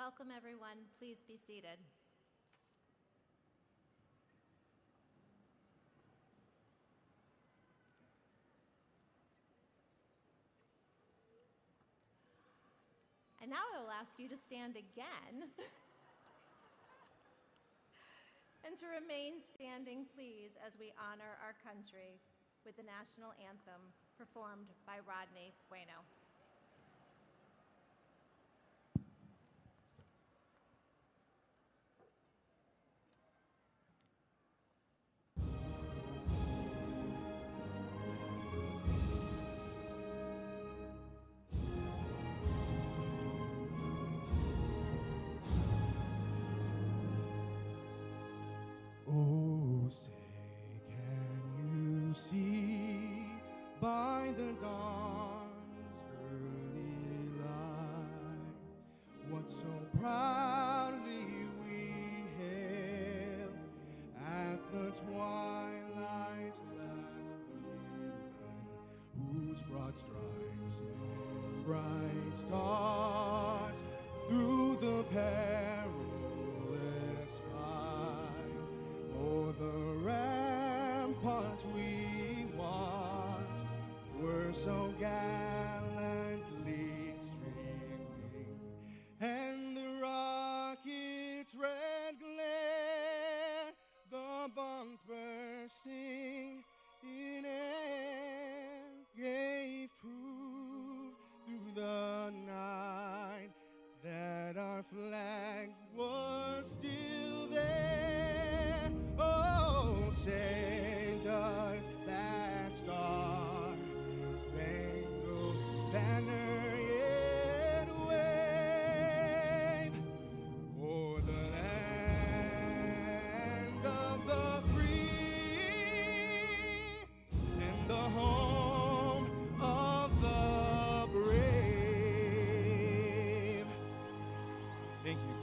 Welcome, everyone. Please be seated. And now I will ask you to stand again and to remain standing, please, as we honor our country with the national anthem performed by Rodney Bueno. Oh, say, can you see by the dawn's early light what so proudly we hailed at the twilight's last gleaming, whose broad stripes and bright stars through the perilous fight o'er the ramparts we watched were so gallantly streaming, and the rocket's red glare, the bombs bursting in air, gave proof through the night that our flag was still there. Oh, say does that star-spangled banner yet wave o'er the land of the free and the home of the brave? Thank you.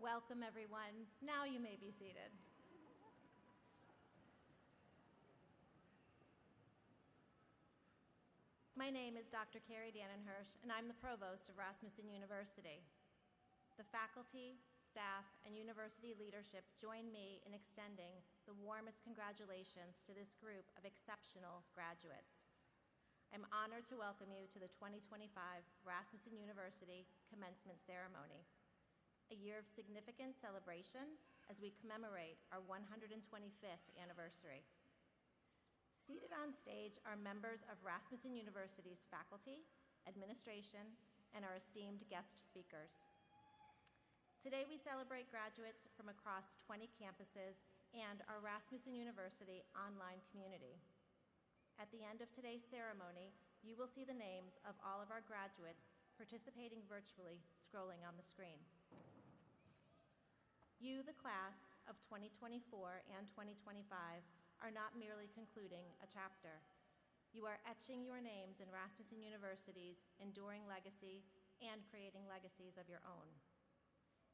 Welcome, everyone. Now you may be seated. My name is Dr. Carrie Dannenhirsch, and I'm the Provost of Rasmussen University. The faculty, staff, and university leadership join me in extending the warmest congratulations to this group of exceptional graduates. I'm honored to welcome you to the 2025 Rasmussen University Commencement Ceremony, a year of significant celebration as we commemorate our 125th anniversary. Seated on stage are members of Rasmussen University's faculty, administration, and our esteemed guest speakers. Today we celebrate graduates from across 20 campuses and our Rasmussen University online community. At the end of today's ceremony, you will see the names of all of our graduates participating virtually scrolling on the screen. You, the class of 2024 and 2025, are not merely concluding a chapter. You are etching your names in Rasmussen University's enduring legacy and creating legacies of your own.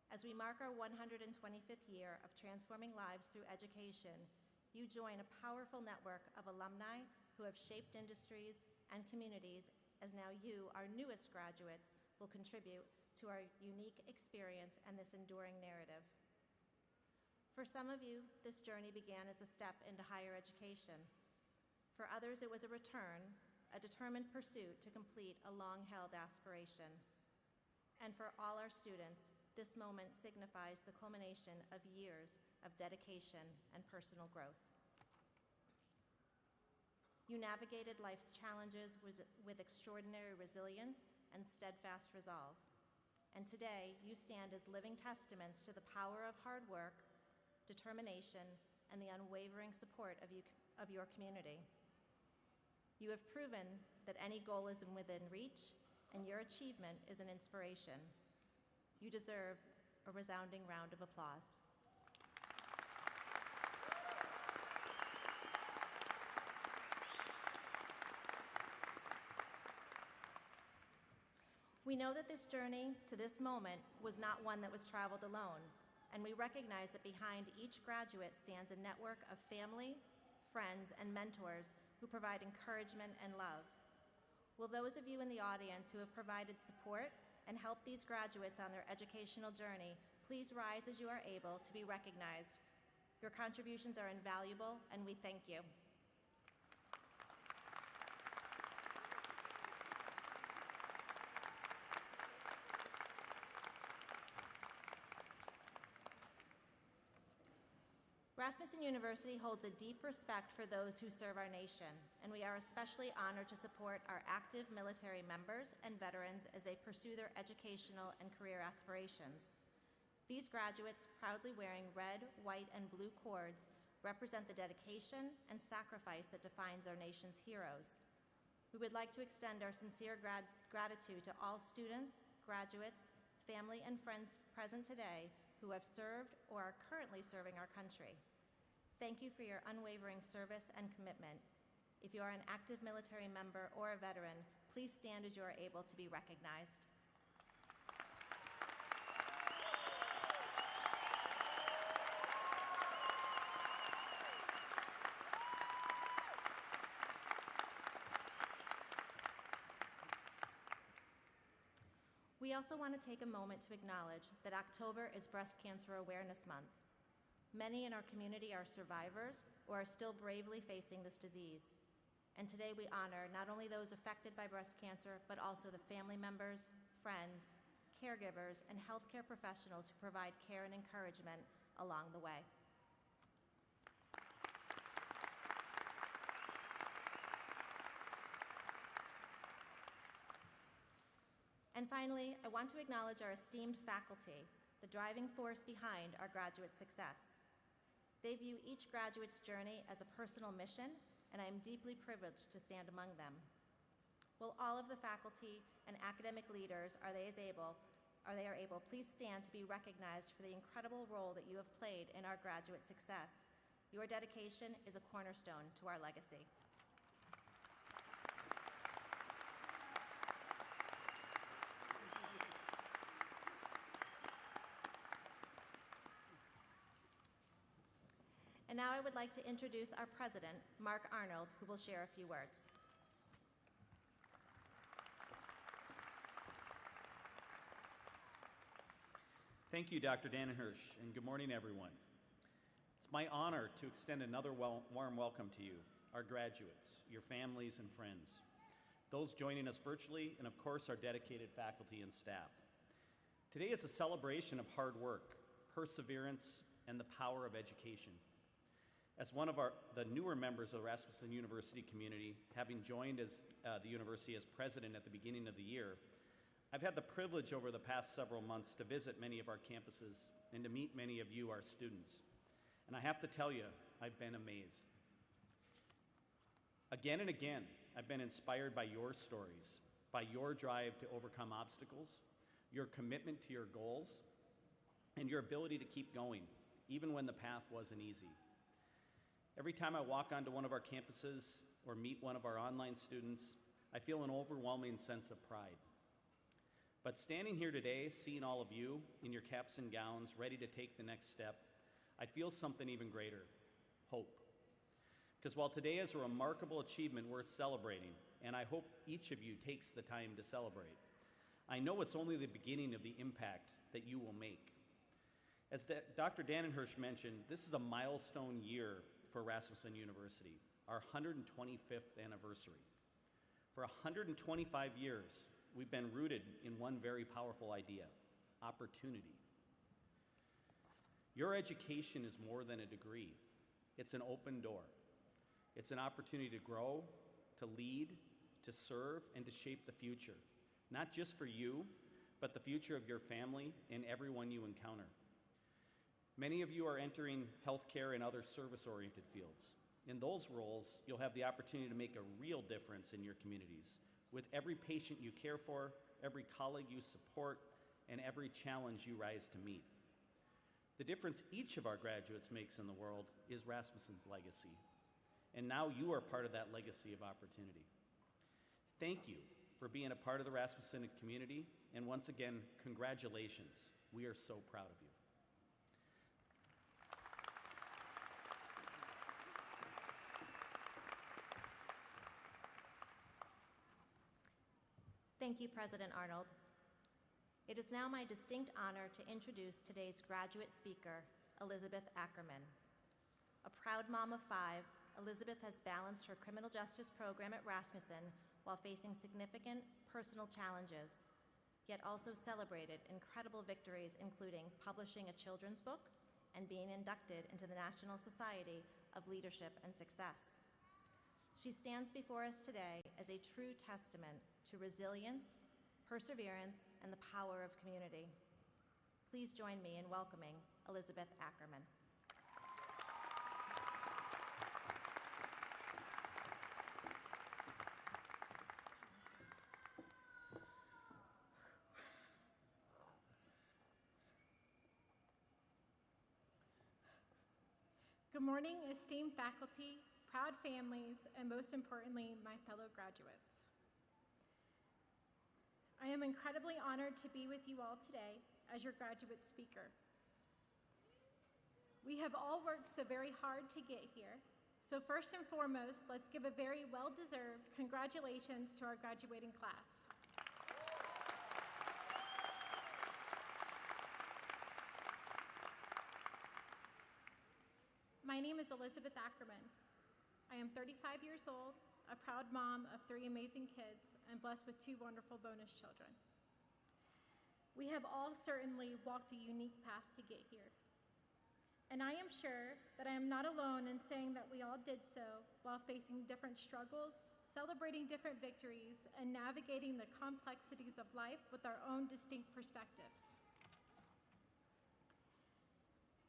As we mark our 125th year of transforming lives through education, you join a powerful network of alumni who have shaped industries and communities, as now you, our newest graduates, will contribute to our unique experience and this enduring narrative. For some of you, this journey began as a step into higher education. For others, it was a return, a determined pursuit to complete a long-held aspiration. And for all our students, this moment signifies the culmination of years of dedication and personal growth. You navigated life's challenges with extraordinary resilience and steadfast resolve. And today, you stand as living testaments to the power of hard work, determination, and the unwavering support of your community. You have proven that any goal is within reach, and your achievement is an inspiration. You deserve a resounding round of applause. We know that this journey to this moment was not one that was traveled alone, and we recognize that behind each graduate stands a network of family, friends, and mentors who provide encouragement and love. Will those of you in the audience who have provided support and helped these graduates on their educational journey please rise as you are able to be recognized? Your contributions are invaluable, and we thank you. Rasmussen University holds a deep respect for those who serve our nation, and we are especially honored to support our active military members and veterans as they pursue their educational and career aspirations. These graduates, proudly wearing red, white, and blue cords, represent the dedication and sacrifice that defines our nation's heroes. We would like to extend our sincere gratitude to all students, graduates, family, and friends present today who have served or are currently serving our country. Thank you for your unwavering service and commitment. If you are an active military member or a veteran, please stand as you are able to be recognized. We also want to take a moment to acknowledge that October is Breast Cancer Awareness Month. Many in our community are survivors or are still bravely facing this disease. And today we honor not only those affected by breast cancer, but also the family members, friends, caregivers, and healthcare professionals who provide care and encouragement along the way. And finally, I want to acknowledge our esteemed faculty, the driving force behind our graduate success. They view each graduate's journey as a personal mission, and I am deeply privileged to stand among them. Will all of the faculty and academic leaders, are they able, please stand to be recognized for the incredible role that you have played in our graduate success. Your dedication is a cornerstone to our legacy. And now I would like to introduce our president, Mark Arnold, who will share a few words. Thank you, Dr. Dannenhirsch, and good morning, everyone. It's my honor to extend another warm welcome to you, our graduates, your families and friends, those joining us virtually, and of course, our dedicated faculty and staff. Today is a celebration of hard work, perseverance, and the power of education. As one of the newer members of the Rasmussen University community, having joined the university as president at the beginning of the year, I've had the privilege over the past several months to visit many of our campuses and to meet many of you, our students. And I have to tell you, I've been amazed. Again and again, I've been inspired by your stories, by your drive to overcome obstacles, your commitment to your goals, and your ability to keep going, even when the path wasn't easy. Every time I walk onto one of our campuses or meet one of our online students, I feel an overwhelming sense of pride. But standing here today, seeing all of you in your caps and gowns, ready to take the next step, I feel something even greater, hope. Because while today is a remarkable achievement worth celebrating, and I hope each of you takes the time to celebrate, I know it's only the beginning of the impact that you will make. As Dr. Dannenhirsch mentioned, this is a milestone year for Rasmussen University, our 125th anniversary. For 125 years, we've been rooted in one very powerful idea: opportunity. Your education is more than a degree. It's an open door. It's an opportunity to grow, to lead, to serve, and to shape the future, not just for you, but the future of your family and everyone you encounter. Many of you are entering healthcare and other service-oriented fields. In those roles, you'll have the opportunity to make a real difference in your communities, with every patient you care for, every colleague you support, and every challenge you rise to meet. The difference each of our graduates makes in the world is Rasmussen's legacy. And now you are part of that legacy of opportunity. Thank you for being a part of the Rasmussen community, and once again, congratulations. We are so proud of you. Thank you, President Arnold. It is now my distinct honor to introduce today's graduate speaker, Elizabeth Ackerman. A proud mom of 5, Elizabeth has balanced her criminal justice program at Rasmussen while facing significant personal challenges, yet also celebrated incredible victories, including publishing a children's book and being inducted into the National Society of Leadership and Success. She stands before us today as a true testament to resilience, perseverance, and the power of community. Please join me in welcoming Elizabeth Ackerman. Good morning, esteemed faculty, proud families, and most importantly, my fellow graduates. I am incredibly honored to be with you all today as your graduate speaker. We have all worked so very hard to get here, so first and foremost, let's give a very well-deserved congratulations to our graduating class. My name is Elizabeth Ackerman. I am 35 years old, a proud mom of 3 amazing kids, and blessed with 2 wonderful bonus children. We have all certainly walked a unique path to get here. And I am sure that I am not alone in saying that we all did so while facing different struggles, celebrating different victories, and navigating the complexities of life with our own distinct perspectives.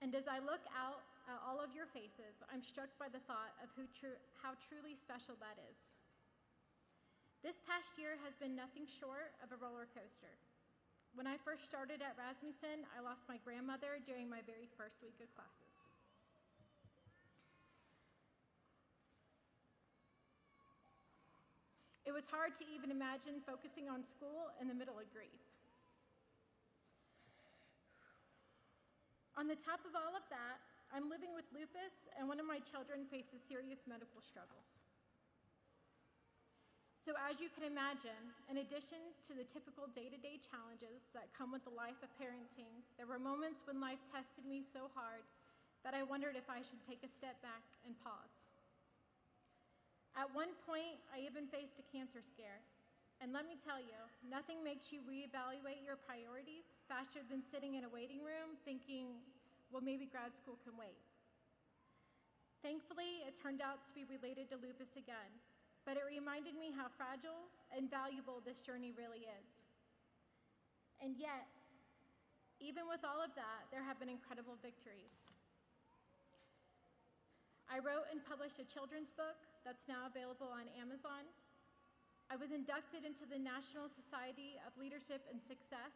And as I look out at all of your faces, I'm struck by the thought of how truly special that is. This past year has been nothing short of a roller coaster. When I first started at Rasmussen, I lost my grandmother during my very first week of classes. It was hard to even imagine focusing on school in the middle of grief. On the top of all of that, I'm living with lupus, and one of my children faces serious medical struggles. So as you can imagine, in addition to the typical day-to-day challenges that come with the life of parenting, there were moments when life tested me so hard that I wondered if I should take a step back and pause. At one point, I even faced a cancer scare. And let me tell you, nothing makes you reevaluate your priorities faster than sitting in a waiting room thinking, well, maybe grad school can wait. Thankfully, it turned out to be related to lupus again, but it reminded me how fragile and valuable this journey really is. And yet, even with all of that, there have been incredible victories. I wrote and published a children's book that's now available on Amazon. I was inducted into the National Society of Leadership and Success.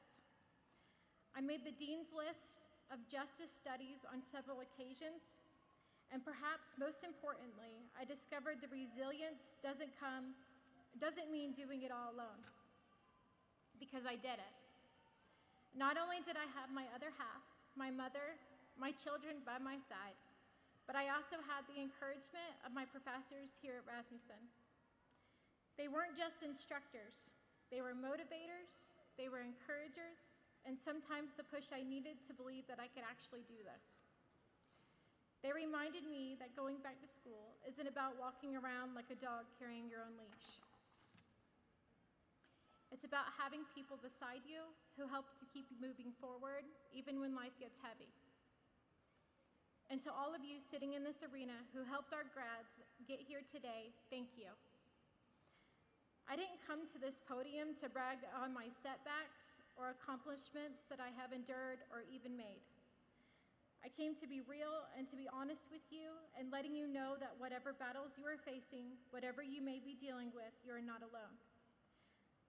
I made the Dean's List of Justice Studies on several occasions. And perhaps most importantly, I discovered the resilience doesn't mean doing it all alone, because I did it. Not only did I have my other half, my mother, my children by my side, but I also had the encouragement of my professors here at Rasmussen. They weren't just instructors, they were motivators, they were encouragers, and sometimes the push I needed to believe that I could actually do this. They reminded me that going back to school isn't about walking around like a dog carrying your own leash. It's about having people beside you who help to keep you moving forward, even when life gets heavy. And to all of you sitting in this arena who helped our grads get here today, thank you. I didn't come to this podium to brag on my setbacks or accomplishments that I have endured or even made. I came to be real and to be honest with you and letting you know that whatever battles you are facing, whatever you may be dealing with, you are not alone.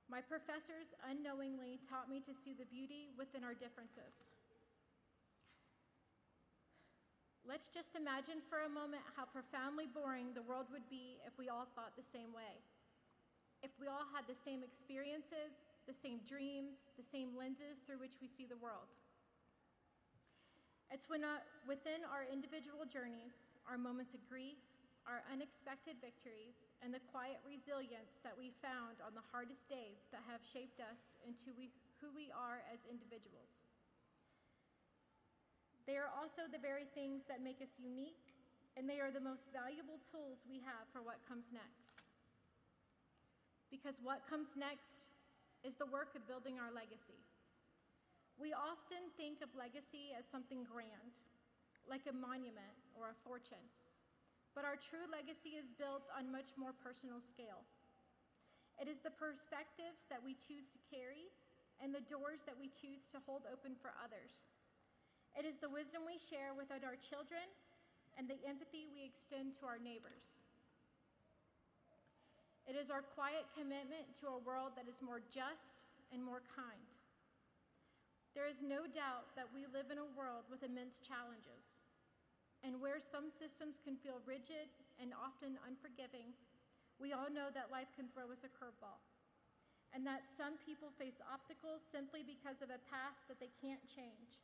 My professors unknowingly taught me to see the beauty within our differences. Let's just imagine for a moment how profoundly boring the world would be if we all thought the same way. If we all had the same experiences, the same dreams, the same lenses through which we see the world. It's when within our individual journeys, our moments of grief, our unexpected victories, and the quiet resilience that we found on the hardest days that have shaped us into who we are as individuals. They are also the very things that make us unique, and they are the most valuable tools we have for what comes next. Because what comes next is the work of building our legacy. We often think of legacy as something grand, like a monument or a fortune. But our true legacy is built on much more personal scale. It is the perspectives that we choose to carry and the doors that we choose to hold open for others. It is the wisdom we share with our children and the empathy we extend to our neighbors. It is our quiet commitment to a world that is more just and more kind. There is no doubt that we live in a world with immense challenges, and where some systems can feel rigid and often unforgiving, we all know that life can throw us a curveball, and that some people face obstacles simply because of a past that they can't change.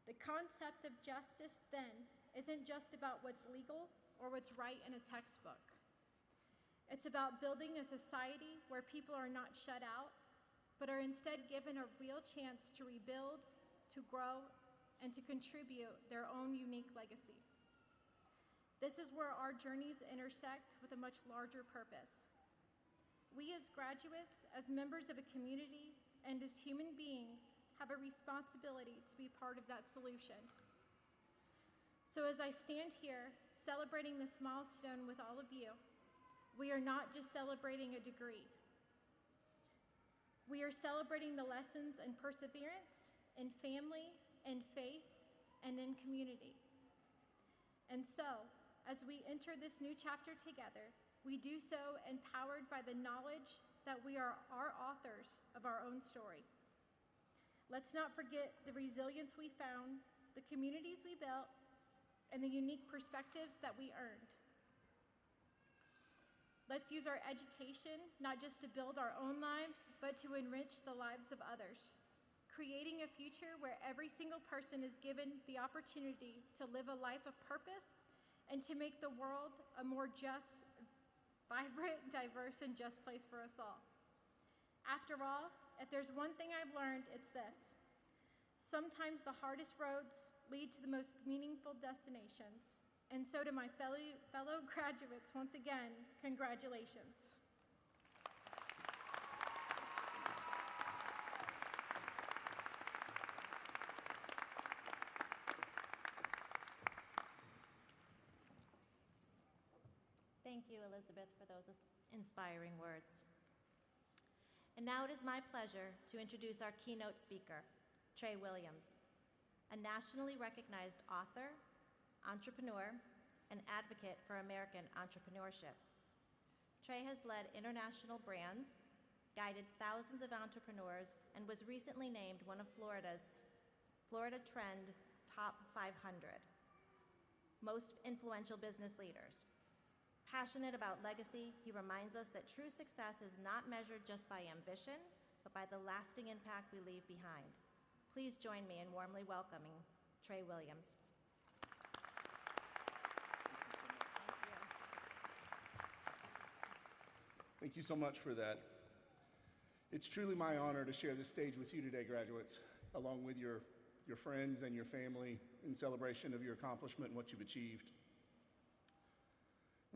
The concept of justice, then, isn't just about what's legal or what's right in a textbook. It's about building a society where people are not shut out, but are instead given a real chance to rebuild, to grow, and to contribute their own unique legacy. This is where our journeys intersect with a much larger purpose. We as graduates, as members of a community, and as human beings, have a responsibility to be part of that solution. So as I stand here, celebrating this milestone with all of you, we are not just celebrating a degree. We are celebrating the lessons in perseverance, in family, in faith, and in community. And so, as we enter this new chapter together, we do so empowered by the knowledge that we are our authors of our own story. Let's not forget the resilience we found, the communities we built, and the unique perspectives that we earned. Let's use our education not just to build our own lives, but to enrich the lives of others, creating a future where every single person is given the opportunity to live a life of purpose and to make the world a more just, vibrant, diverse, and just place for us all. After all, if there's one thing I've learned, it's this. Sometimes the hardest roads lead to the most meaningful destinations. And so to my fellow graduates, once again, congratulations. Thank you, Elizabeth, for those inspiring words. And now it is my pleasure to introduce our keynote speaker, Trey Williams, a nationally recognized author, entrepreneur, and advocate for American entrepreneurship. Trey has led international brands, guided thousands of entrepreneurs, and was recently named one of Florida Trend Top 500 most influential business leaders. Passionate about legacy, he reminds us that true success is not measured just by ambition, but by the lasting impact we leave behind. Please join me in warmly welcoming Trey Williams. Thank you so much for that. It's truly my honor to share this stage with you today, graduates, along with your friends and your family in celebration of your accomplishment and what you've achieved.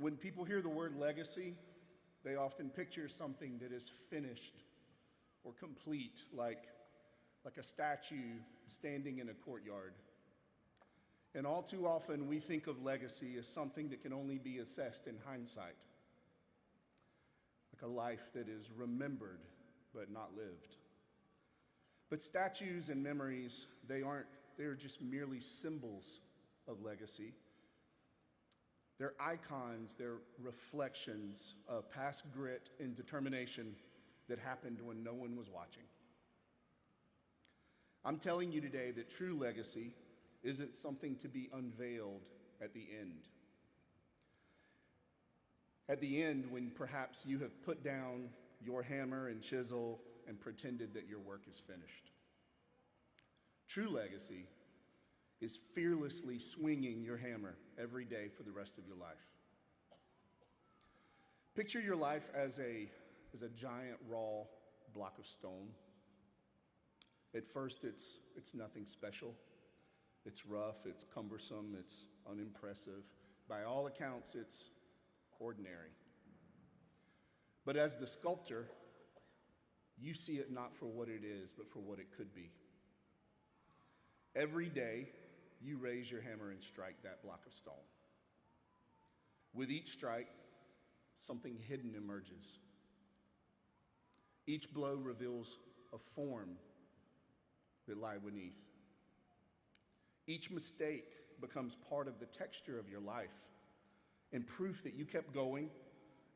When people hear the word legacy, they often picture something that is finished or complete, like a statue standing in a courtyard. And all too often, we think of legacy as something that can only be assessed in hindsight, like a life that is remembered but not lived. But statues and memories, they're just merely symbols of legacy. They're icons, they're reflections of past grit and determination that happened when no one was watching. I'm telling you today that true legacy isn't something to be unveiled at the end. At the end, when perhaps you have put down your hammer and chisel and pretended that your work is finished. True legacy is fearlessly swinging your hammer every day for the rest of your life. Picture your life as a giant raw block of stone. At first, it's nothing special. It's rough, it's cumbersome, it's unimpressive. By all accounts, it's ordinary. But as the sculptor, you see it not for what it is, but for what it could be. Every day, you raise your hammer and strike that block of stone. With each strike, something hidden emerges. Each blow reveals a form that lie beneath. Each mistake becomes part of the texture of your life and proof that you kept going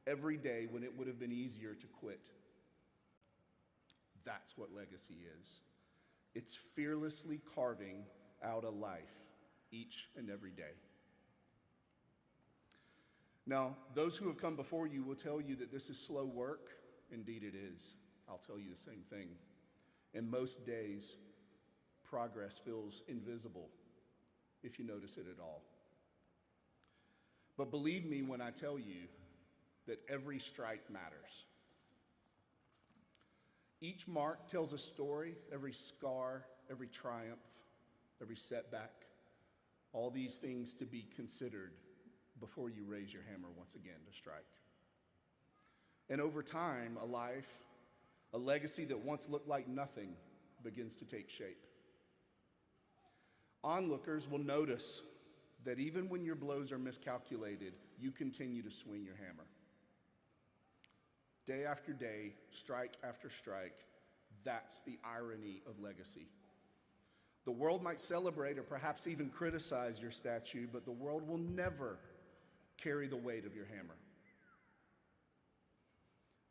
every day when it would have been easier to quit. That's what legacy is. It's fearlessly carving out a life each and every day. Now, those who have come before you will tell you that this is slow work. Indeed it is. I'll tell you the same thing. And most days, progress feels invisible, if you notice it at all. But believe me when I tell you that every strike matters. Each mark tells a story, every scar, every triumph, every setback, all these things to be considered before you raise your hammer once again to strike. And over time, a life, a legacy that once looked like nothing begins to take shape. Onlookers will notice that even when your blows are miscalculated, you continue to swing your hammer. Day after day, strike after strike, that's the irony of legacy. The world might celebrate or perhaps even criticize your statue, but the world will never carry the weight of your hammer.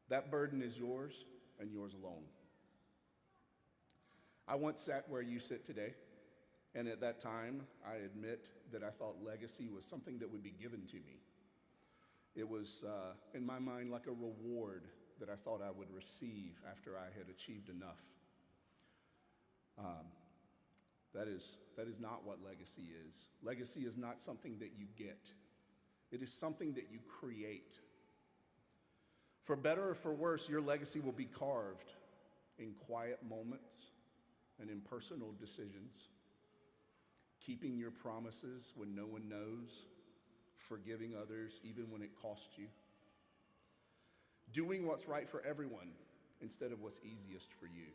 That burden is yours and yours alone. I once sat where you sit today, and at that time, I admit that I thought legacy was something that would be given to me. It was, in my mind, like a reward that I thought I would receive after I had achieved enough. That is not what legacy is. Legacy is not something that you get. It is something that you create. For better or for worse, your legacy will be carved in quiet moments and in personal decisions, keeping your promises when no one knows, forgiving others even when it costs you, doing what's right for everyone instead of what's easiest for you.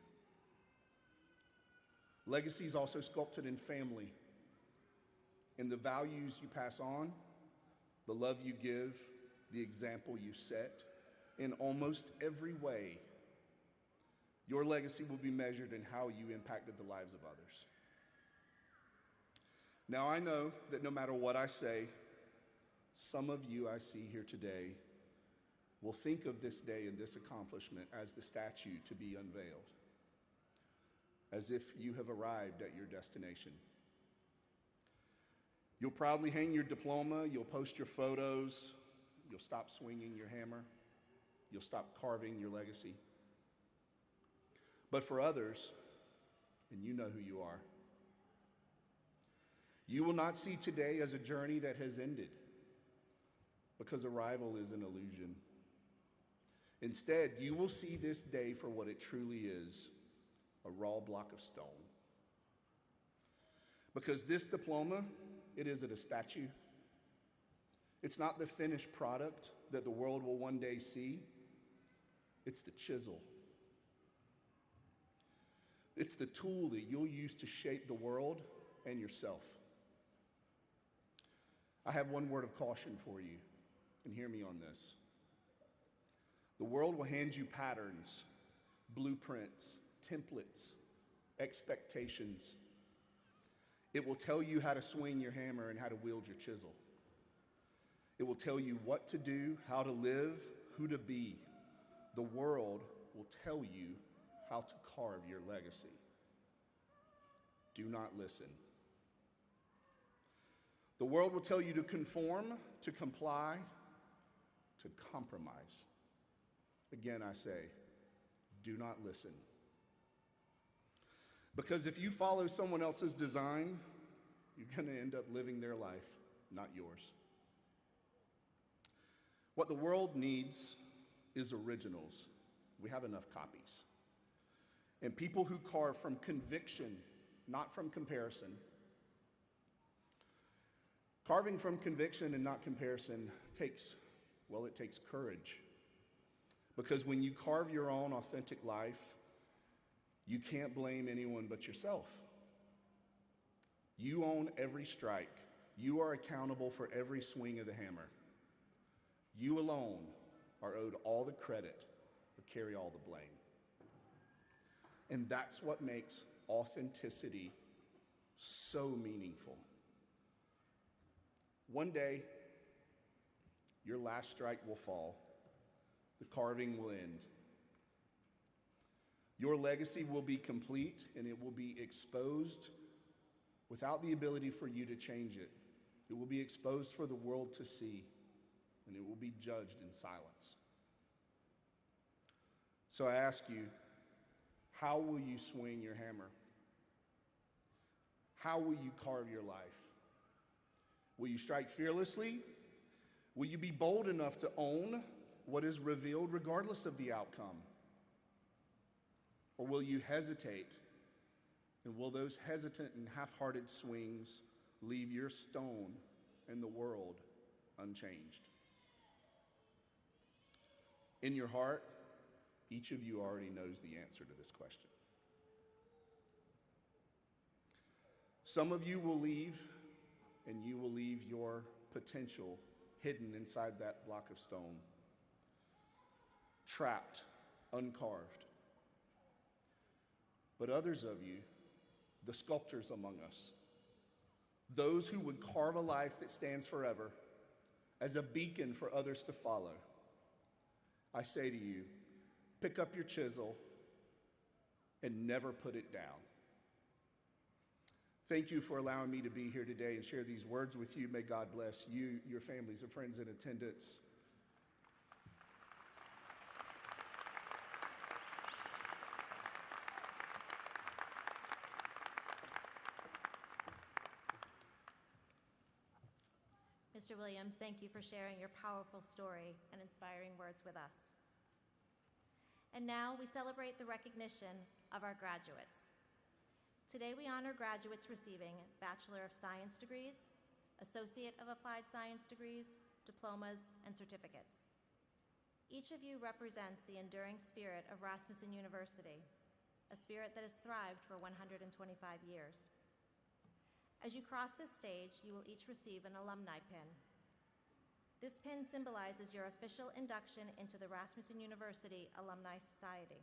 Legacy is also sculpted in family, in the values you pass on, the love you give, the example you set. In almost every way, your legacy will be measured in how you impacted the lives of others. Now, I know that no matter what I say, some of you I see here today will think of this day and this accomplishment as the statue to be unveiled, as if you have arrived at your destination. You'll proudly hang your diploma, you'll post your photos, you'll stop swinging your hammer, you'll stop carving your legacy. But for others, and you know who you are, you will not see today as a journey that has ended, because arrival is an illusion. Instead, you will see this day for what it truly is, a raw block of stone. Because this diploma, it isn't a statue. It's not the finished product that the world will one day see. It's the chisel. It's the tool that you'll use to shape the world and yourself. I have one word of caution for you, and hear me on this. The world will hand you patterns, blueprints, templates, expectations. It will tell you how to swing your hammer and how to wield your chisel. It will tell you what to do, how to live, who to be. The world will tell you how to carve your legacy. Do not listen. The world will tell you to conform, to comply, to compromise. Again, I say, do not listen. Because if you follow someone else's design, you're going to end up living their life, not yours. What the world needs is originals. We have enough copies. And people who carve from conviction, not from comparison. Carving from conviction and not comparison takes courage. Because when you carve your own authentic life, you can't blame anyone but yourself. You own every strike. You are accountable for every swing of the hammer. You alone are owed all the credit or carry all the blame. And that's what makes authenticity so meaningful. One day, your last strike will fall. The carving will end. Your legacy will be complete and it will be exposed without the ability for you to change it. It will be exposed for the world to see, and it will be judged in silence. So I ask you, how will you swing your hammer? How will you carve your life? Will you strike fearlessly? Will you be bold enough to own what is revealed regardless of the outcome? Or will you hesitate? And will those hesitant and half-hearted swings leave your stone and the world unchanged? In your heart, each of you already knows the answer to this question. Some of you will leave, and you will leave your potential hidden inside that block of stone, trapped, uncarved. But others of you, the sculptors among us, those who would carve a life that stands forever as a beacon for others to follow, I say to you, pick up your chisel and never put it down. Thank you for allowing me to be here today and share these words with you. May God bless you, your families, and friends in attendance. Mr. Williams, thank you for sharing your powerful story and inspiring words with us. And now we celebrate the recognition of our graduates. Today we honor graduates receiving Bachelor of Science degrees, Associate of Applied Science degrees, diplomas, and certificates. Each of you represents the enduring spirit of Rasmussen University, a spirit that has thrived for 125 years. As you cross this stage, you will each receive an alumni pin. This pin symbolizes your official induction into the Rasmussen University Alumni Society.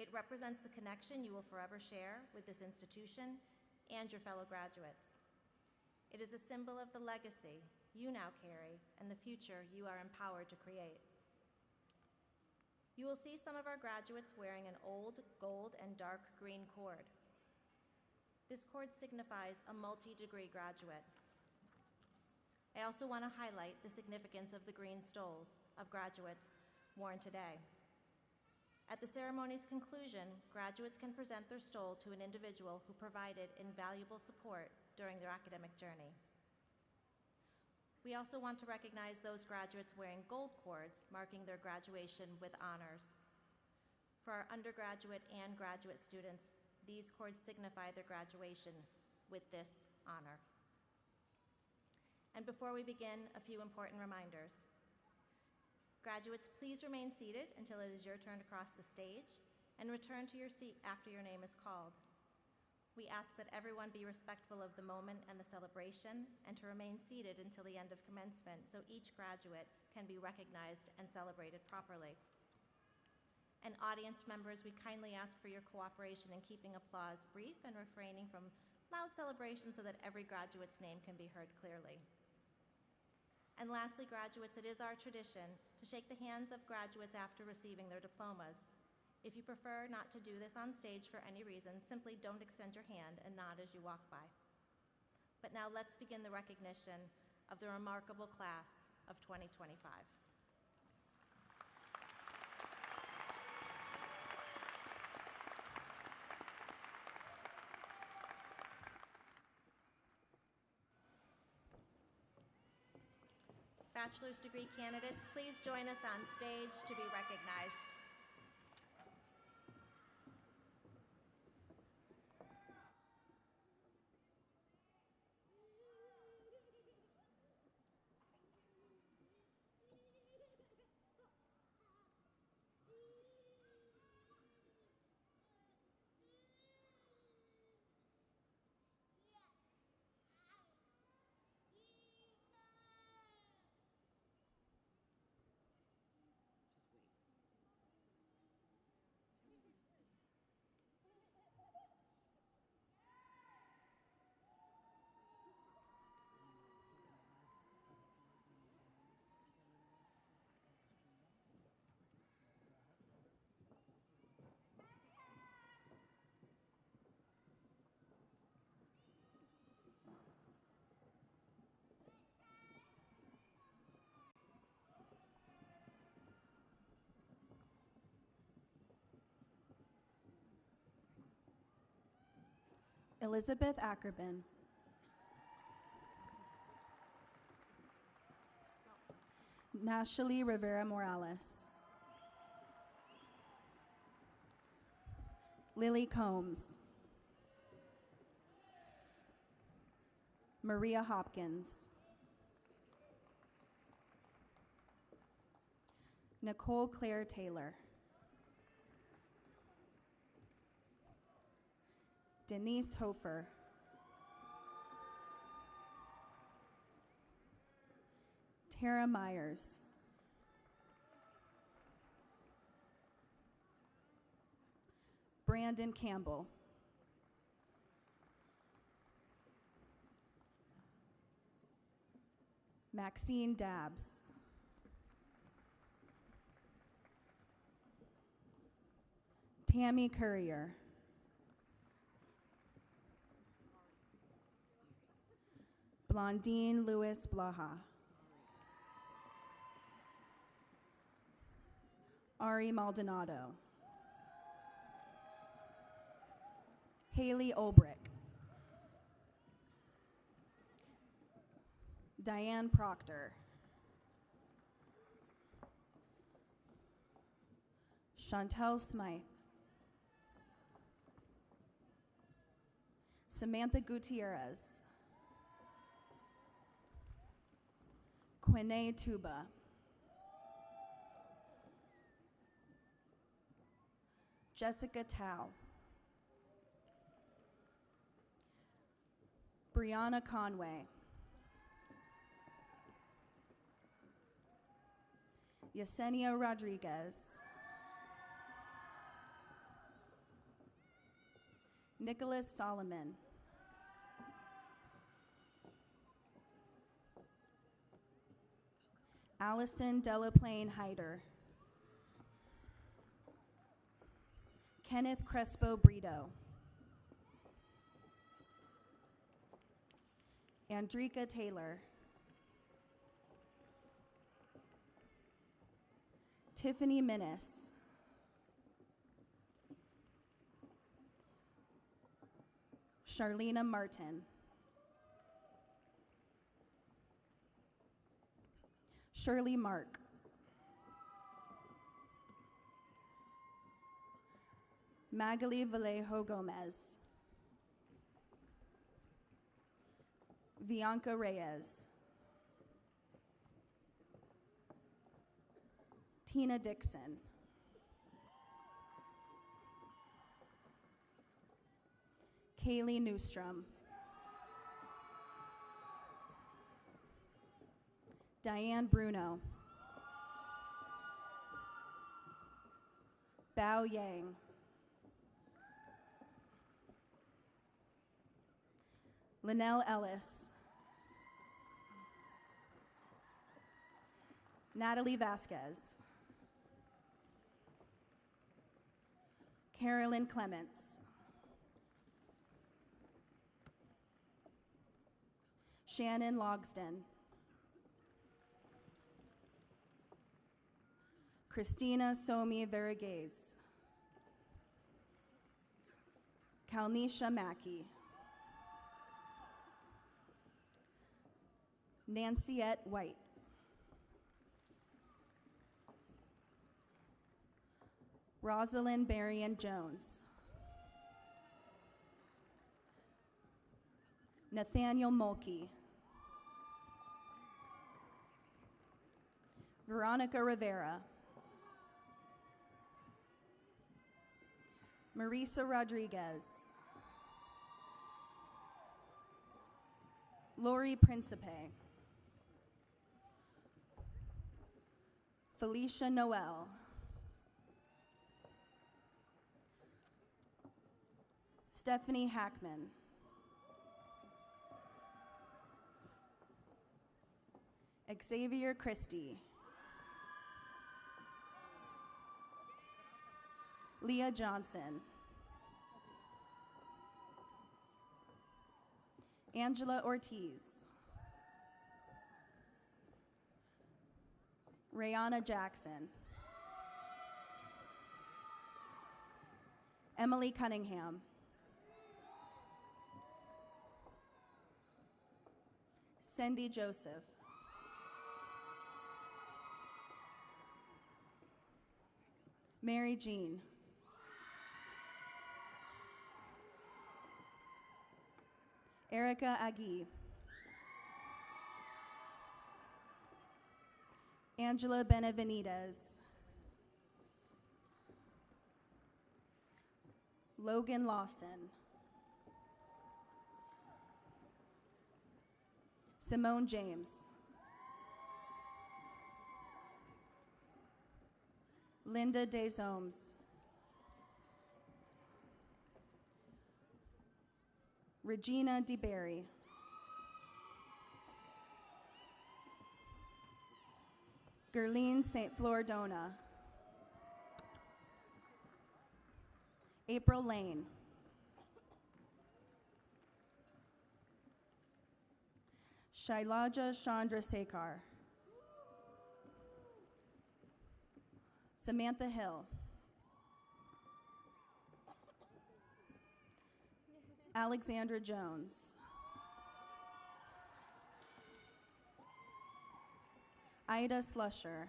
It represents the connection you will forever share with this institution and your fellow graduates. It is a symbol of the legacy you now carry and the future you are empowered to create. You will see some of our graduates wearing an old gold and dark green cord. This cord signifies a multi-degree graduate. I also want to highlight the significance of the green stoles of graduates worn today. At the ceremony's conclusion, graduates can present their stole to an individual who provided invaluable support during their academic journey. We also want to recognize those graduates wearing gold cords, marking their graduation with honors. For our undergraduate and graduate students, these cords signify their graduation with this honor. And before we begin, a few important reminders. Graduates, please remain seated until it is your turn to cross the stage, and return to your seat after your name is called. We ask that everyone be respectful of the moment and the celebration, and to remain seated until the end of commencement so each graduate can be recognized and celebrated properly. And audience members, we kindly ask for your cooperation in keeping applause brief and refraining from loud celebration so that every graduate's name can be heard clearly. And lastly, graduates, it is our tradition to shake the hands of graduates after receiving their diplomas. If you prefer not to do this on stage for any reason, simply don't extend your hand and nod as you walk by. But now let's begin the recognition of the remarkable class of 2025. bachelor's degree candidates please join us on stage to be recognized? Elizabeth Ackerman. Nashali Rivera Morales. Lily Combs. Maria Hopkins. Nicole Claire Taylor. Denise Hofer. Tara Myers. Brandon Campbell. Maxine Dabbs. Tammy Courier. Blondine Lewis Blaha. Ari Maldonado. Haley Olbrich. Diane Proctor. Chantel Smythe. Samantha Gutierrez. Quine Tuba. Jessica Tao. Brianna Conway. Yesenia Rodriguez. Nicholas Solomon. Allison Delaplane Hyder. Kenneth Crespo Brito. Andrika Taylor. Tiffany Minnis. Charlena Martin. Shirley Mark. Magali Vallejo Gomez. Bianca Reyes. Tina Dixon. Kaylee Newstrom. Diane Bruno. Bao Yang. Linnell Ellis. Natalie Vasquez. Carolyn Clements. Shannon Logsden. Christina Somi Veragez. Kalnisha Mackey. Nanciette White. Rosalind Berrien Jones. Nathaniel Mulkey. Veronica Rivera. Marisa Rodriguez. Lori Principe. Felicia Noel. Stephanie Hackman. Xavier Christie. Leah Johnson. Angela Ortiz. Rayana Jackson. Emily Cunningham. Cindy Joseph. Mary Jean. Erica Agee. Angela Benavenidez. Logan Lawson. Simone James. Linda Desomes. Regina DeBerry. Gerline St. Flordona. April Lane. Shailaja Chandrasekhar. Samantha Hill. Alexandra Jones. Ida Slusher.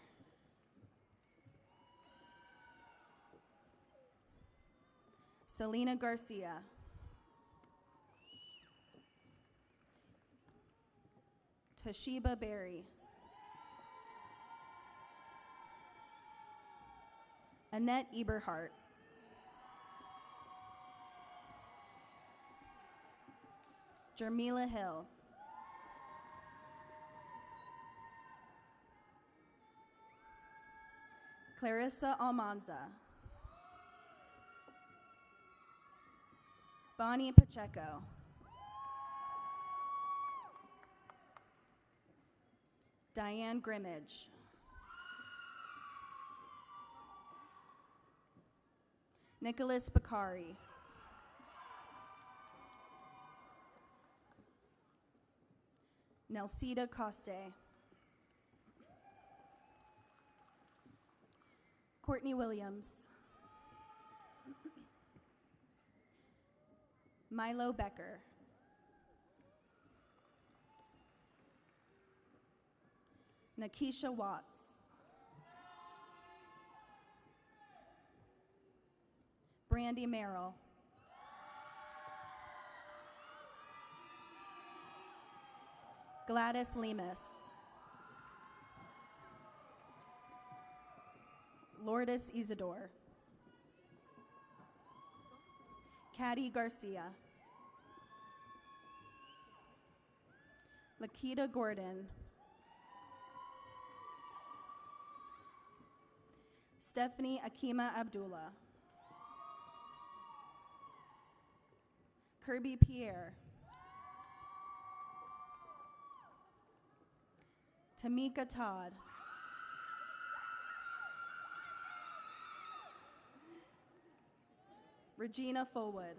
Selena Garcia. Toshiba Berry. Annette Eberhardt. Jermila Hill. Clarissa Almanza. Bonnie Pacheco. Diane Grimmage. Nicholas Bakari. Nelsita Coste. Courtney Williams. Milo Becker. Nakisha Watts. Brandy Merrill. Gladys Lemus. Lourdes Isidore. Caddy Garcia. Lakita Gordon. Stephanie Akima Abdullah. Kirby Pierre. Tamika Todd. Regina Fullwood.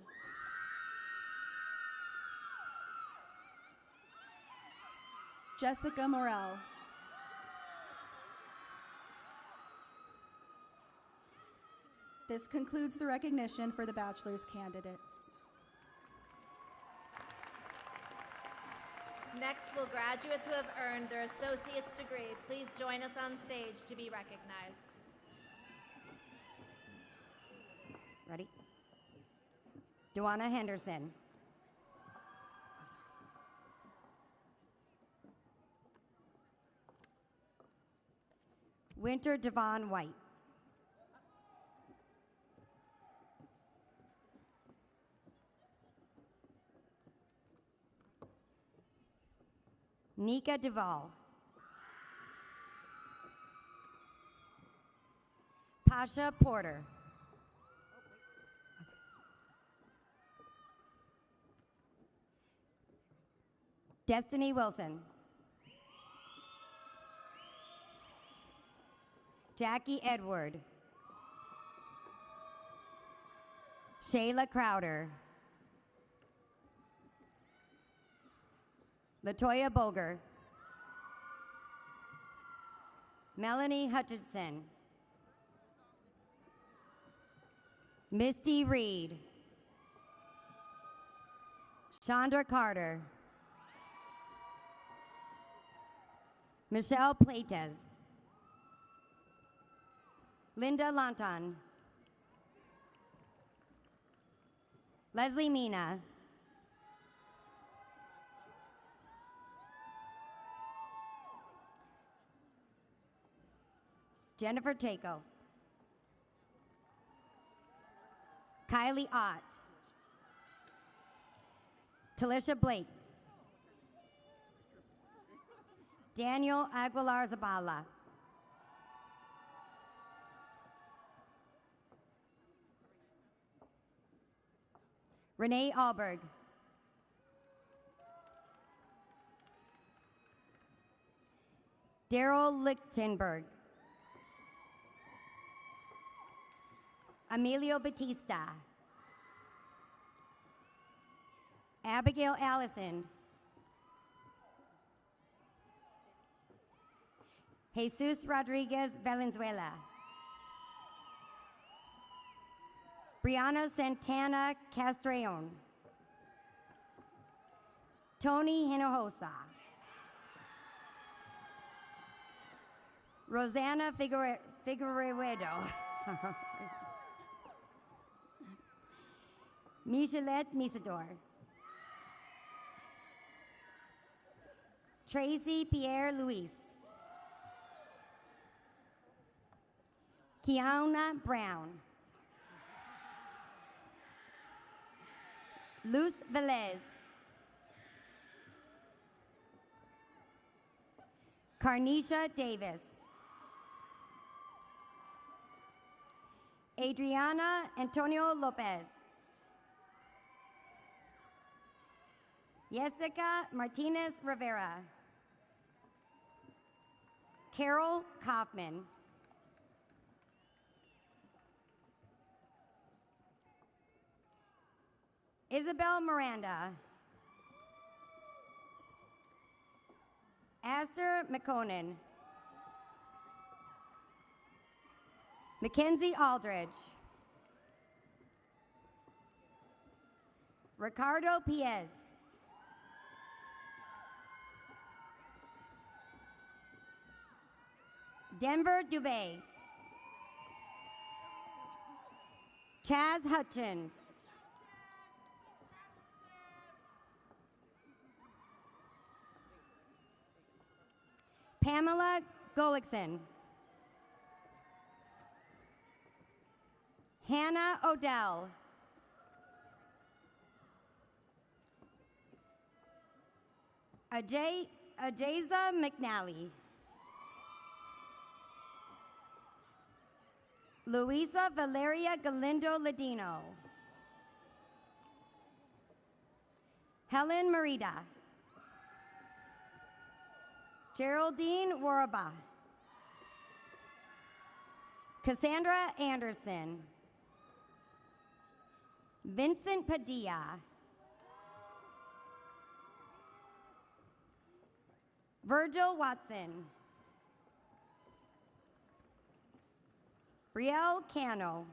Jessica Morell. This concludes the recognition for the bachelor's candidates. Next, will graduates who have earned their associate's degree please join us on stage to be recognized. Ready? Duana Henderson. Winter Devon White. Nika Duvall. Pasha Porter. Destiny Wilson. Jackie Edward. Shayla Crowder. Latoya Boger. Melanie Hutchinson. Misty Reed. Chandra Carter. Michelle Plates. Linda Lanton. Leslie Mina. Jennifer Chaco. Kylie Ott. Talisha Blake. Daniel Aguilar Zabala. Renee Alberg. Daryl Lichtenberg. Emilio Batista. Abigail Allison. Jesus Rodriguez Valenzuela. Brianna Santana Castrillon. Tony Hinojosa. Rosanna Figueredo. Michelet Misador. Tracy Pierre Luis. Kiana Brown. Luz Velez. Carnisha Davis. Adriana Antonio Lopez. Jessica Martinez Rivera. Carol Kaufman. Isabel Miranda. Aster McConan. Mackenzie Aldridge. Ricardo Piez. Denver Dubé. Chaz Hutchins. Pamela Golickson. Hannah Odell. Ajaza McNally. Luisa Valeria Galindo Ladino. Helen Merida. Geraldine Waraba. Cassandra Anderson. Vincent Padilla. Virgil Watson. Brielle Cano.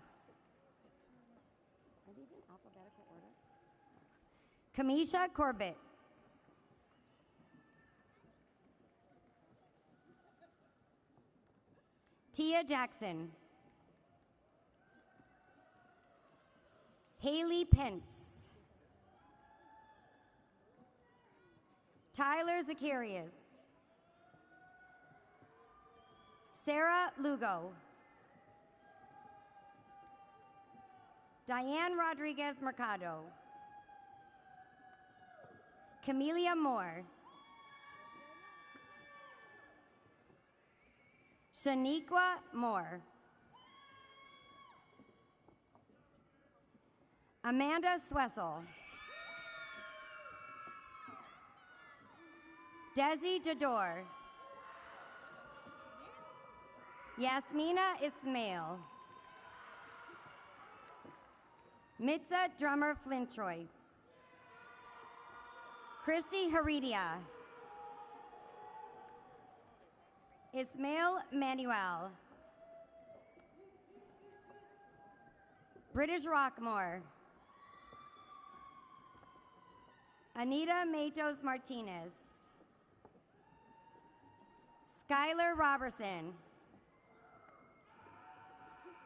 Are these in alphabetical order? Kamisha Corbett. Tia Jackson. Haley Pence. Tyler Zacharias. Sarah Lugo. Diane Rodriguez Mercado. Camelia Moore. Shaniqua Moore. Amanda Swessel. Desi Dador. Yasmina Ismail. Mitza Drummer Flintroy. Christy Heredia. Ismail Manuel. British Rockmore. Anita Matos Martinez. Skylar Robertson.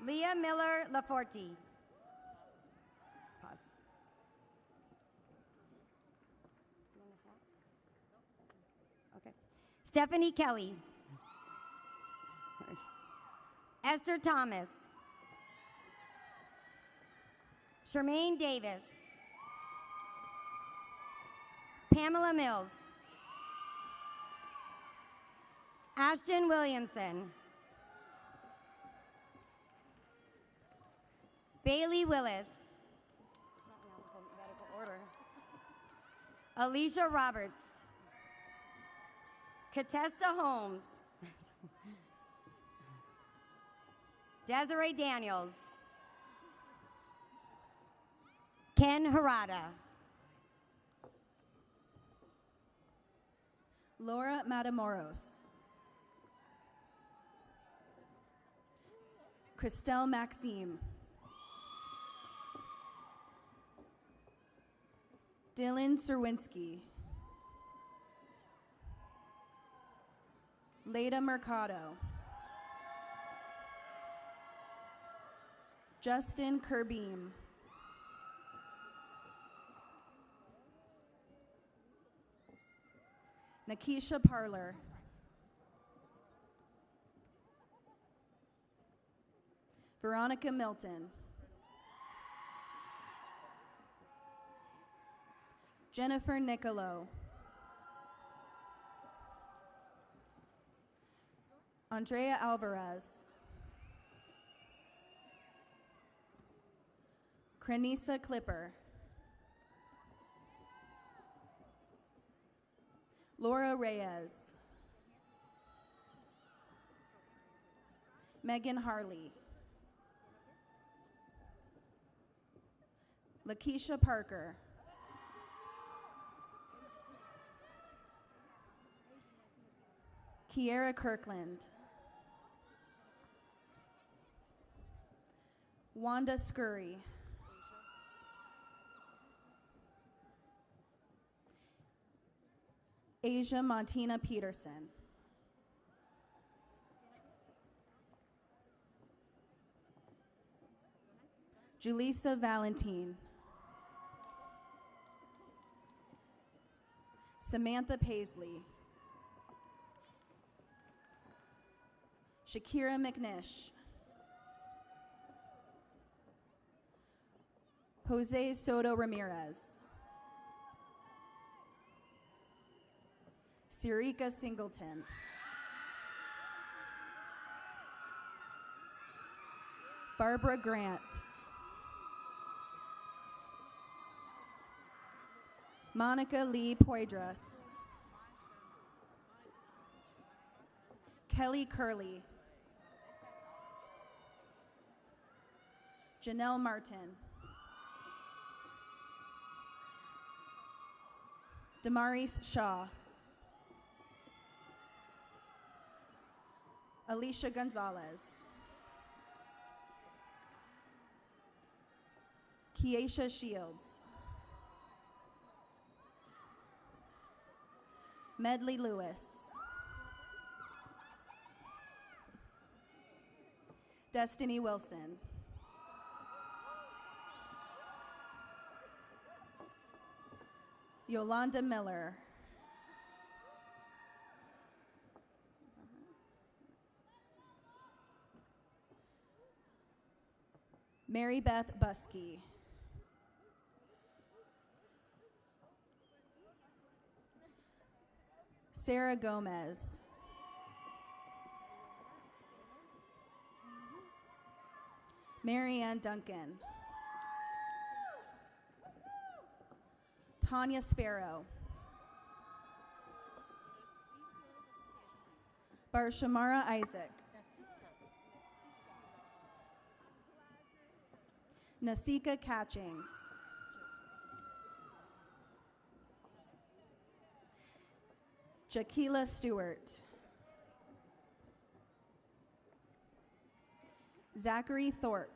Leah Miller Laforti. Pause. Okay. Stephanie Kelly. Esther Thomas. Charmaine Davis. Pamela Mills. Ashton Williamson. Bailey Willis. Order. Alicia Roberts. Katesta Holmes. Desiree Daniels. Ken Harada. Laura Matamoros. Christelle Maxime. Dylan Serwinski. Leda Mercado. Justin Kerbeam. Nakisha Parler. Veronica Milton. Jennifer Nicolo. Andrea Alvarez. Crenisa Clipper. Laura Reyes. Megan Harley. Lakeisha Parker. Kiera Kirkland. Wanda Scurry. Asia Montina Peterson. Julissa Valentine. Samantha Paisley. Shakira McNish. Jose Soto Ramirez. Sirika Singleton. Barbara Grant. Monica Lee Poydras. Kelly Curley. Janelle Martin. Damaris Shaw. Alicia Gonzalez. Keisha Shields. Medley Lewis. Destiny Wilson. Yolanda Miller. Mary Beth Buskey. Sarah Gomez. Marianne Duncan. Tanya Sparrow. Barshamara Isaac. Nasika Catchings. Jaquila Stewart. Zachary Thorpe.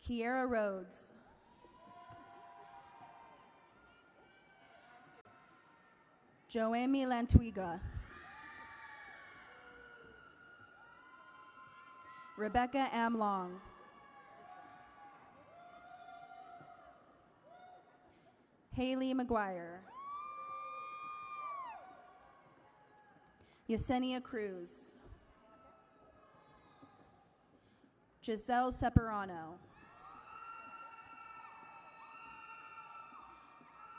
Kiera Rhodes. Joemi Lantwiga. Rebecca M. Long. Haley McGuire. Yesenia Cruz. Giselle Separano.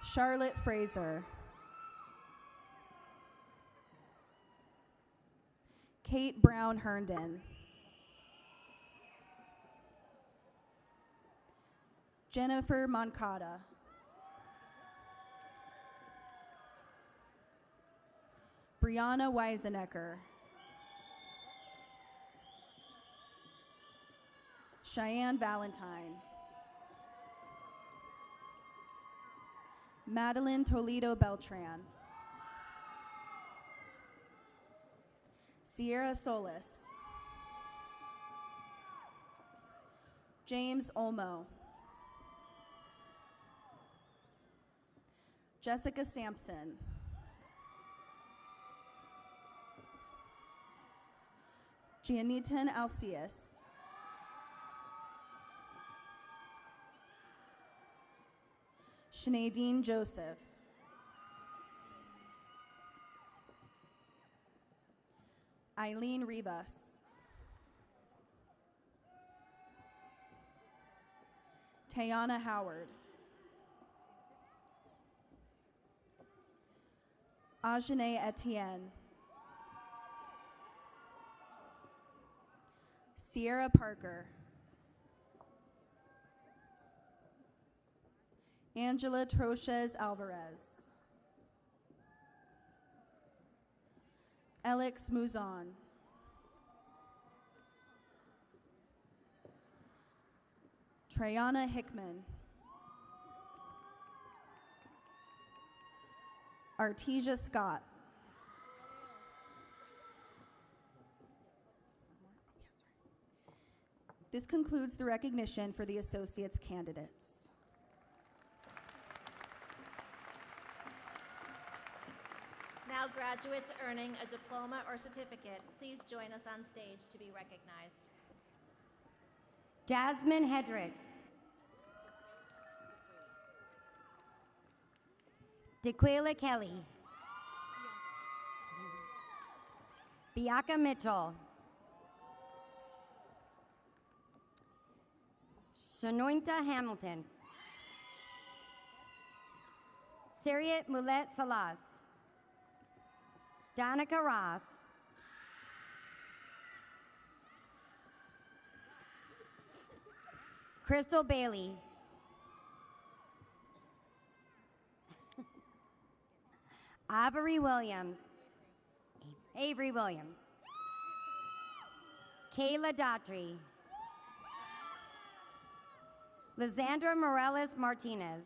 Charlotte Fraser. Kate Brown Herndon. Jennifer Moncada. Brianna Weisenecker. Cheyenne Valentine. Madeline Toledo Beltran. Sierra Solis. James Olmo. Jessica Sampson. Giannitan Alcius. Shanadine Joseph. Eileen Rebus. Tayana Howard. Ajane Etienne. Sierra Parker. Angela Troches Alvarez. Alex Mouzon. Trayana Hickman. Artesia Scott. This concludes the recognition for the associates candidates. Now graduates earning a diploma or certificate, please join us on stage to be recognized. Jasmine Hedrick. DeQuila Kelly. Bianca Mitchell. Shanointa Hamilton. Sariat Mulet Salas. Danica Ross. Crystal Bailey. Avery Williams. Avery Williams. Kayla Daughtry. Lizandra Morales Martinez.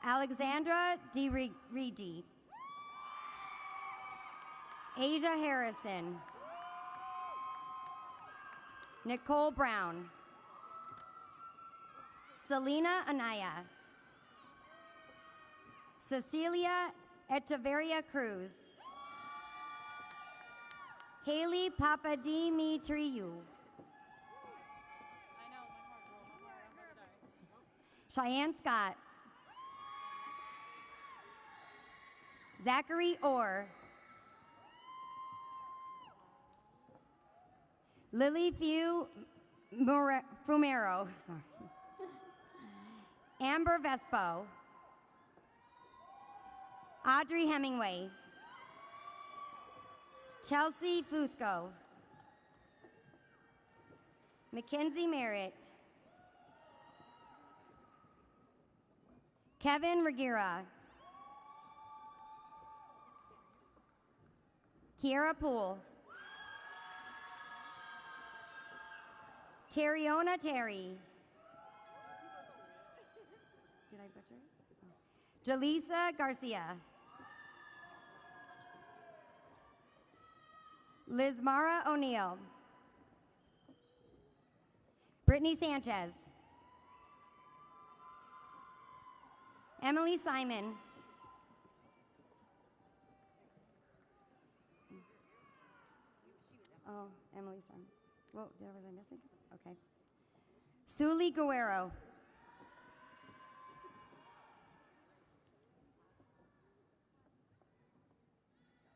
Alexandra DeRigi. Asia Harrison. Nicole Brown. Selena Anaya. Cecilia Echeverria Cruz. Haley Papadimitriou. Cheyenne Scott, Zachary Orr, Lily Fumero, sorry. Amber Vespo, Audrey Hemingway, Chelsea Fusco, Mackenzie Merritt, Kevin Regira, Kiera Poole, Terriona Terry. Did I butcher it? Jaleesa Garcia. Lizmara O'Neill. Brittany Sanchez. Emily Simon. Oh, Emily Simon. Whoa, was I missing? Okay. Suli Guerrero.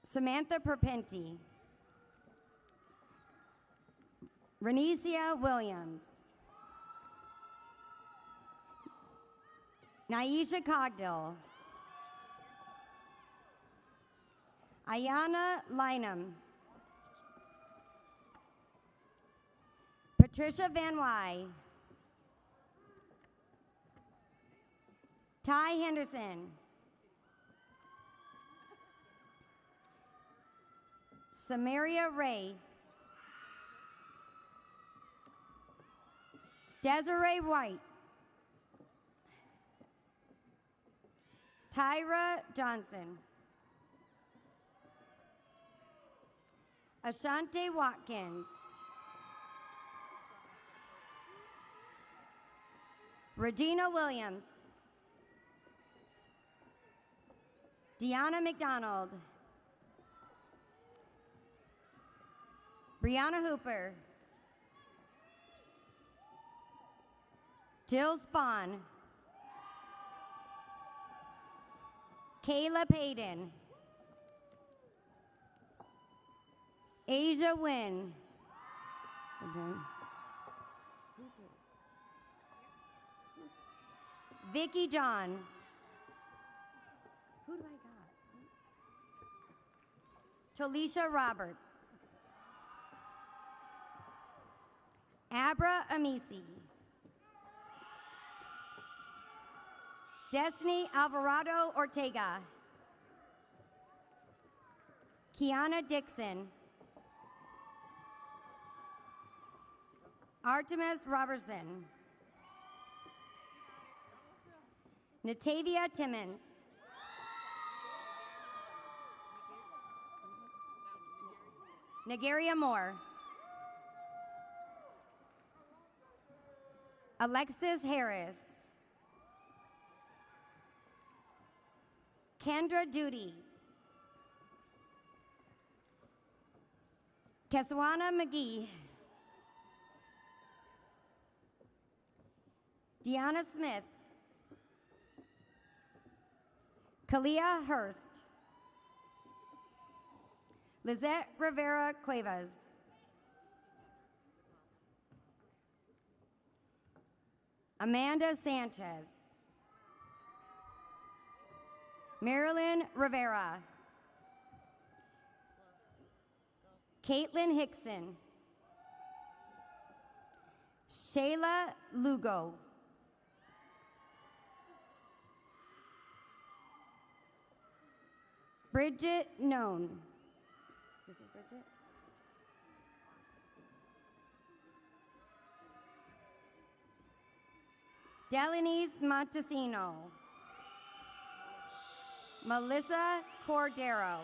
Samantha Perpenti. Renesia Williams. Naisha Cogdill. Ayana Lynham. Patricia Van Wy. Ty Henderson. Samaria Ray. Desiree White. Tyra Johnson. Ashante Watkins. Regina Williams. Deanna McDonald. Brianna Hooper. Jill Spahn. Kayla Payton. Asia Wynn. Vicky John. Who do I got? Talisha Roberts. Abra Amisi. Destiny Alvarado Ortega. Kiana Dixon. Artemis Robertson. Natavia Timmons. Nagaria Moore. Alexis Harris. Kendra Duty. Keswana McGee. Deanna Smith. Kalia Hurst. Lizette Rivera Cuevas. Amanda Sanchez. Marilyn Rivera. Caitlin Hickson. Shayla Lugo. Bridget Known. This is Bridget. Delanise Montesino. Melissa Cordero.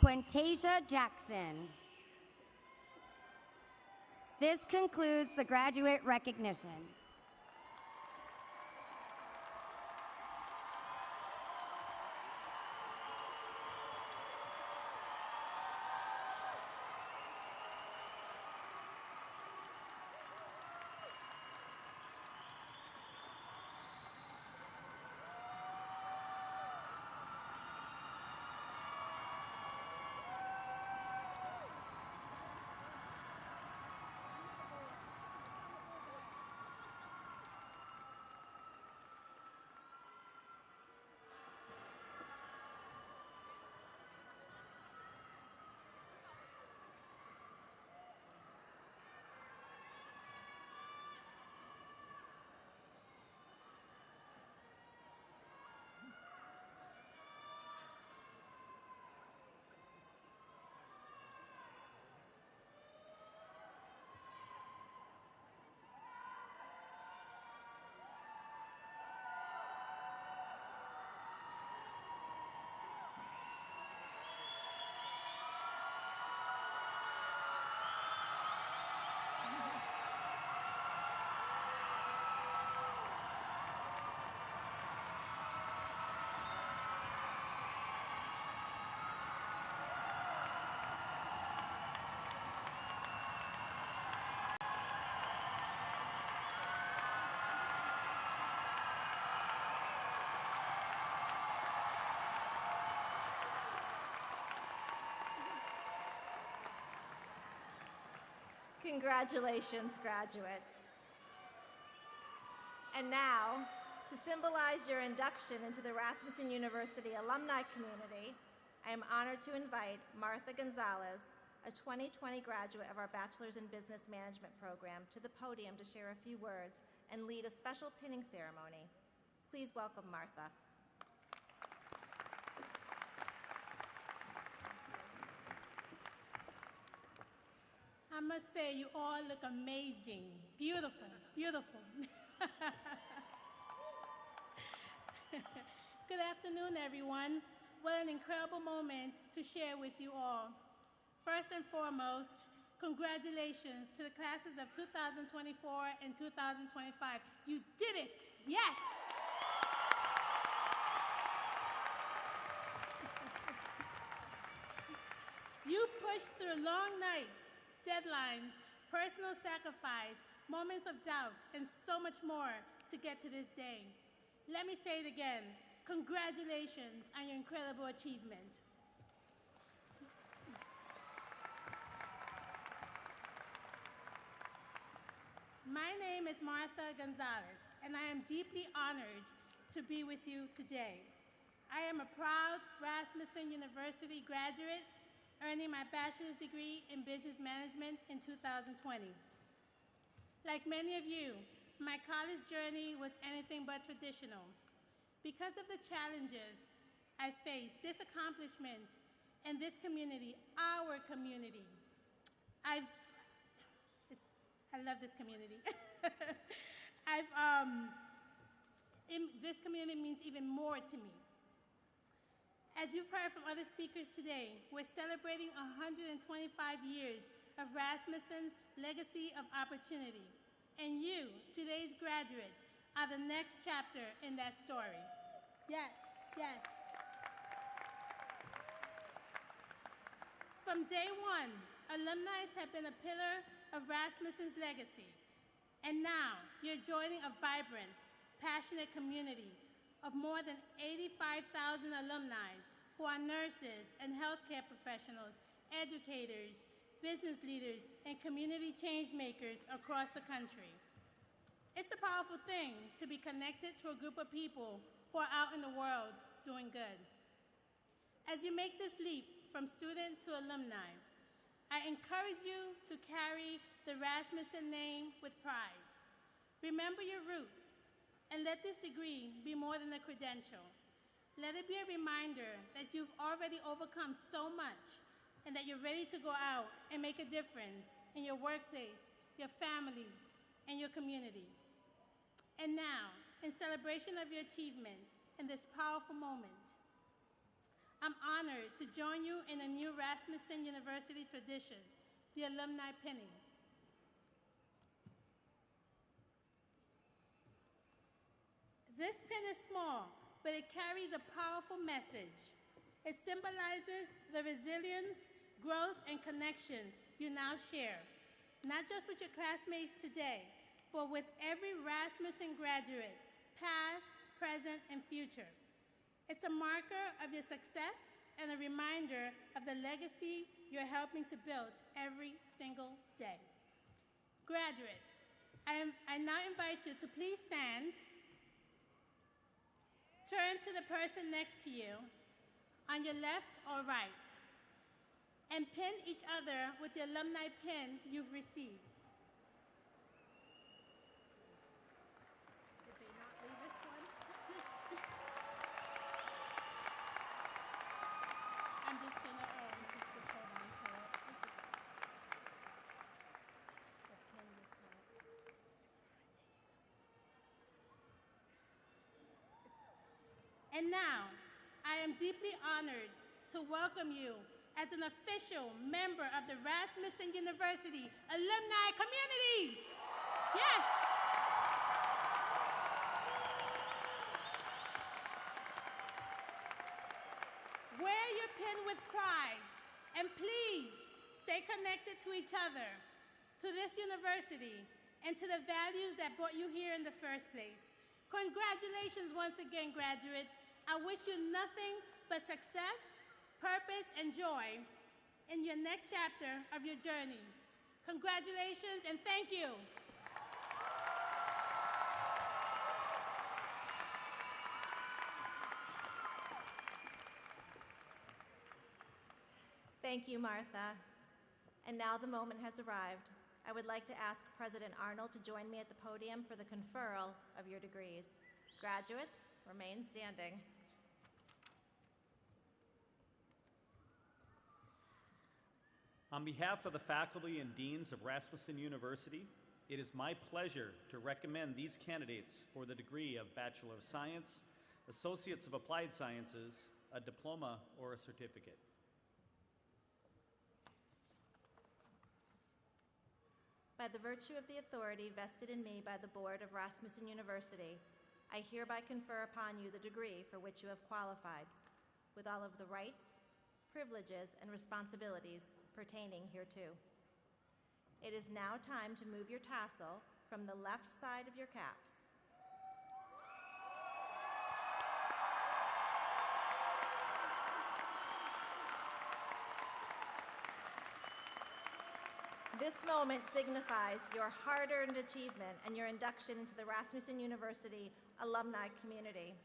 Quintasia Jackson. This concludes the graduate recognition. Congratulations, graduates. And now, to symbolize your induction into the Rasmussen University alumni community, I am honored to invite Martha Gonzalez, a 2020 graduate of our Bachelor's in Business Management program, to the podium to share a few words and lead a special pinning ceremony. Please welcome Martha. I must say, you all look amazing. Beautiful, beautiful. Good afternoon, everyone. What an incredible moment to share with you all. First and foremost, congratulations to the classes of 2024 and 2025. You did it, yes! You pushed through long nights, deadlines, personal sacrifice, moments of doubt, and so much more to get to this day. Let me say it again. Congratulations on your incredible achievement. My name is Martha Gonzalez, and I am deeply honored to be with you today. I am a proud Rasmussen University graduate, earning my bachelor's degree in business management in 2020. Like many of you, my college journey was anything but traditional. Because of the challenges I faced, this accomplishment and this community, our community, I love this community. This community means even more to me. As you've heard from other speakers today, we're celebrating 125 years of Rasmussen's legacy of opportunity. And you, today's graduates, are the next chapter in that story. Yes, yes. From day one, alumni have been a pillar of Rasmussen's legacy. And now, you're joining a vibrant, passionate community of more than 85,000 alumni who are nurses and healthcare professionals, educators, business leaders, and community change makers across the country. It's a powerful thing to be connected to a group of people who are out in the world doing good. As you make this leap from student to alumni, I encourage you to carry the Rasmussen name with pride. Remember your roots, and let this degree be more than a credential. Let it be a reminder that you've already overcome so much and that you're ready to go out and make a difference in your workplace, your family, and your community. And now, in celebration of your achievement in this powerful moment, I'm honored to join you in a new Rasmussen University tradition, the alumni pinning. This pin is small, but it carries a powerful message. It symbolizes the resilience, growth, and connection you now share, not just with your classmates today, but with every Rasmussen graduate, past, present, and future. It's a marker of your success and a reminder of the legacy you're helping to build every single day. Graduates, I now invite you to please stand. Turn to the person next to you, on your left or right, and pin each other with the alumni pin you've received. Did they not leave this one? I'm just gonna, just hold on to it. The pin is correct. And now, I am deeply honored to welcome you as an official member of the Rasmussen University alumni community. Yes. Wear your pin with pride, and please stay connected to each other, to this university, and to the values that brought you here in the first place. Congratulations once again, graduates. I wish you nothing but success, purpose, and joy in your next chapter of your journey. Congratulations and thank you. Thank you, Martha. And now the moment has arrived. I would like to ask President Arnold to join me at the podium for the conferral of your degrees. Graduates, remain standing. On behalf of the faculty and deans of Rasmussen University, it is my pleasure to recommend these candidates for the degree of Bachelor of Science, Associates of Applied Sciences, a diploma, or a certificate. By the virtue of the authority vested in me by the Board of Rasmussen University, I hereby confer upon you the degree for which you have qualified, with all of the rights, privileges, and responsibilities pertaining hereto. It is now time to move your tassel from the left side of your caps. This moment signifies your hard-earned achievement and your induction into the Rasmussen University alumni community.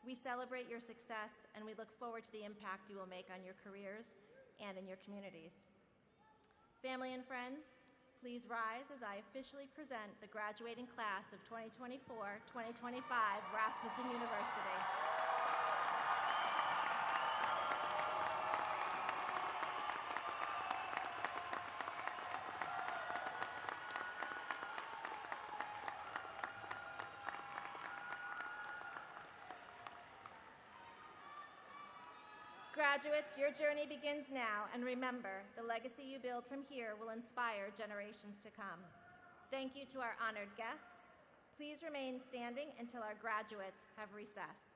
We celebrate your success and we look forward to the impact you will make on your careers and in your communities. Family and friends, please rise as I officially present the graduating class of 2024-2025 Rasmussen University. Graduates, your journey begins now, and remember, the legacy you build from here will inspire generations to come. Thank you to our honored guests. Please remain standing until our graduates have recessed.